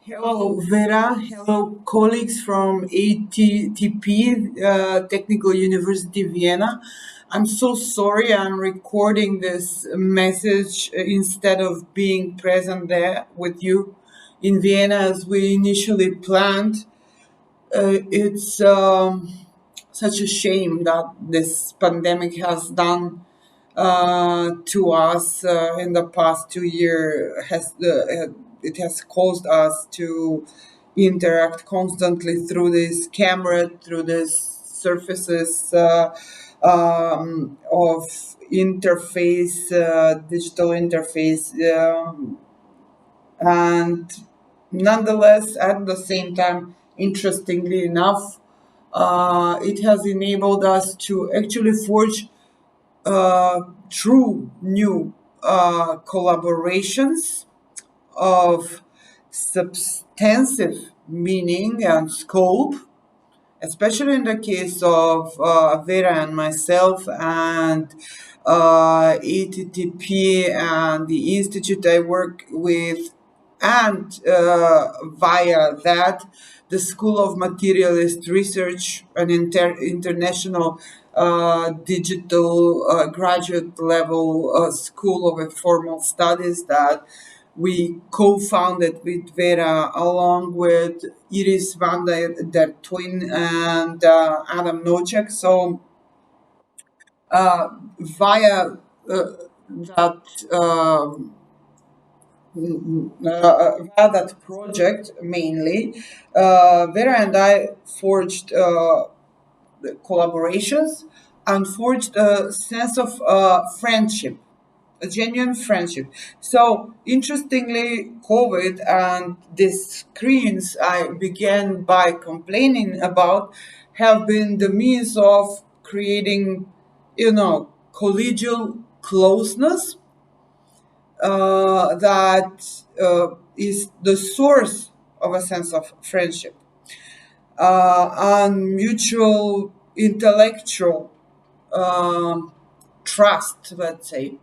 Hello, Vera. Hello, colleagues from ATTP, Technical University Vienna. I'm so sorry I'm recording this message instead of being present there with you in Vienna as we initially planned. It's such a shame that this pandemic has done to us in the past 2 years. It has caused us to interact constantly through this camera, through these surfaces of interface, digital interface, and nonetheless, at the same time, interestingly enough, it has enabled us to actually forge true new collaborations of substantive meaning and scope, especially in the case of Vera and myself and ATTP and the institute I work with, and via that, the School of Materialist Research, an international digital graduate level school of informal studies that we co-founded with Vera along with Iris van der Twin and Adam Nocek. So via that via that project mainly, Vera and I forged collaborations and forged a sense of friendship, a genuine friendship. So interestingly, COVID and these screens I began by complaining about have been the means of creating, collegial closeness that is the source of a sense of friendship and mutual intellectual trust, let's say,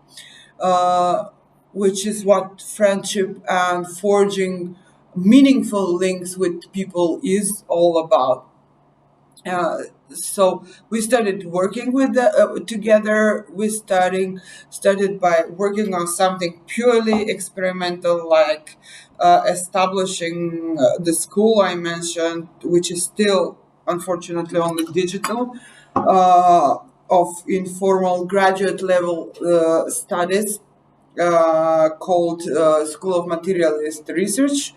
which is what friendship and forging meaningful links with people is all about. So we started working with together. We started by working on something purely experimental, like establishing the school I mentioned, which is still unfortunately only digital, of informal graduate level studies called School of Materialist Research.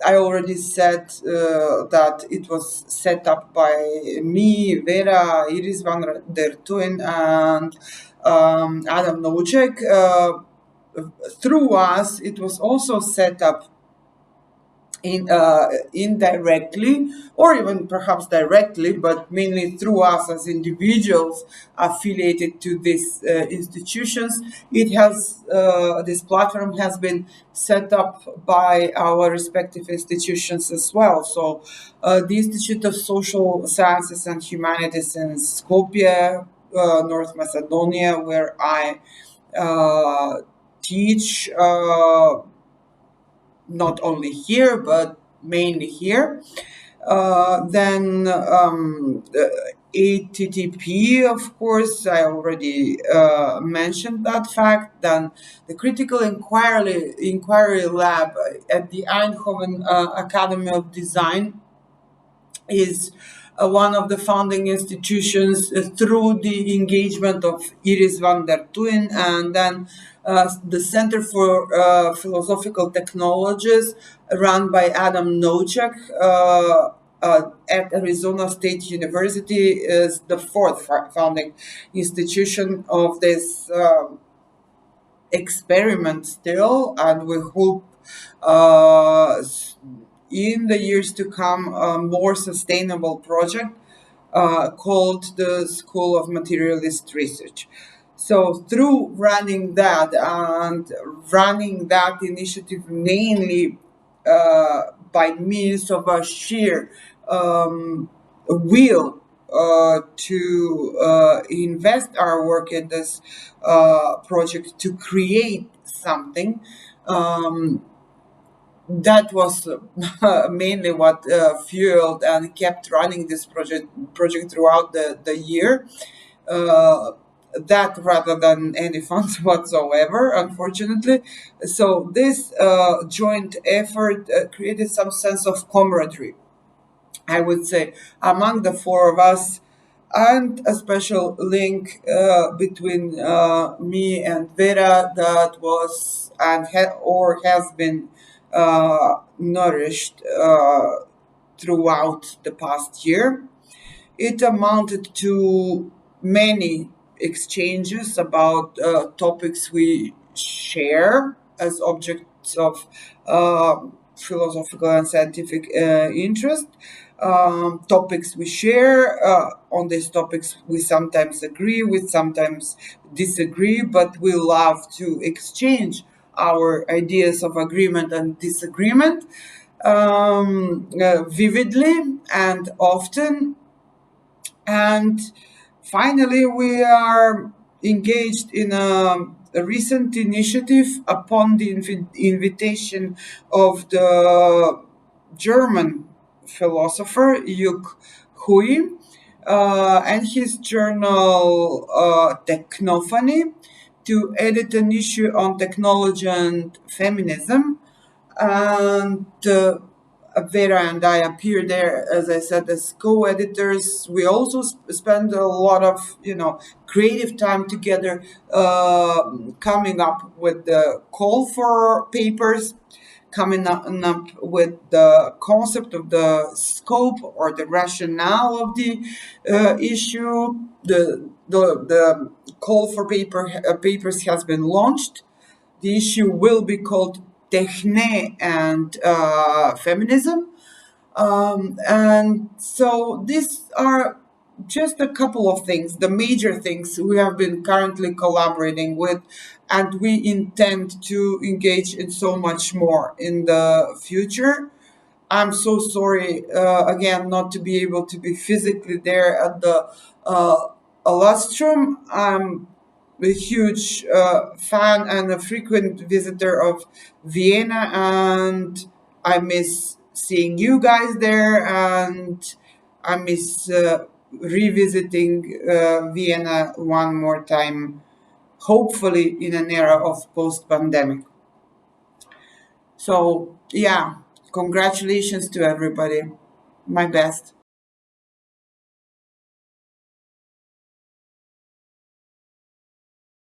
I already said that it was set up by me, Vera, Iris van der Twin, and Adam Nocek. Through us, it was also set up indirectly, or even perhaps directly, but mainly through us as individuals affiliated to these institutions. It has this platform has been set up by our respective institutions as well. So, the Institute of Social Sciences and Humanities in Skopje, North Macedonia, where I teach. Not only here, but mainly here. Then ATTP, of course, I already mentioned that fact. Then the Critical Inquiry Lab at the Eindhoven Academy of Design is one of the founding institutions through the engagement of Iris van der Twin, and then the Center for Philosophical Technologies, run by Adam Nocek at Arizona State University, is the fourth founding institution of this experiment still, and we hope in the years to come a more sustainable project called the School of Materialist Research. So through running that and running that initiative mainly by means of a sheer will to invest our work in this project to create something, that was mainly what fueled and kept running this project throughout the year. Uh, that rather than any funds whatsoever, unfortunately. So this joint effort created some sense of camaraderie, I would say, among the four of us, and a special link between me and Vera that was and or has been nourished throughout the past year. It amounted to many exchanges about topics we share as objects of uh, philosophical and scientific interest. Topics we share. On these topics, we sometimes agree, we sometimes disagree, but we love to exchange our ideas of agreement and disagreement vividly and often. And finally, we are engaged in a recent initiative upon the invitation of the German philosopher Jürg Hui and his journal Technophony to edit an issue on technology and feminism. And Vera and I appear there, as I said, as co-editors. We also spend a lot of, creative time together, coming up with the call for papers, coming up with the concept of the scope or the rationale of the issue. The call for papers has been launched. The issue will be called Techne and Feminism. And so these are just a couple of things, the major things we have been currently collaborating with, and we intend to engage in so much more in the future. I'm so sorry, again, not to be able to be physically there at the Lustrum. I'm a huge fan and a frequent visitor of Vienna, and I miss seeing you guys there, and I miss revisiting Vienna one more time, hopefully in an era of post-pandemic. So, yeah, congratulations to everybody. My best.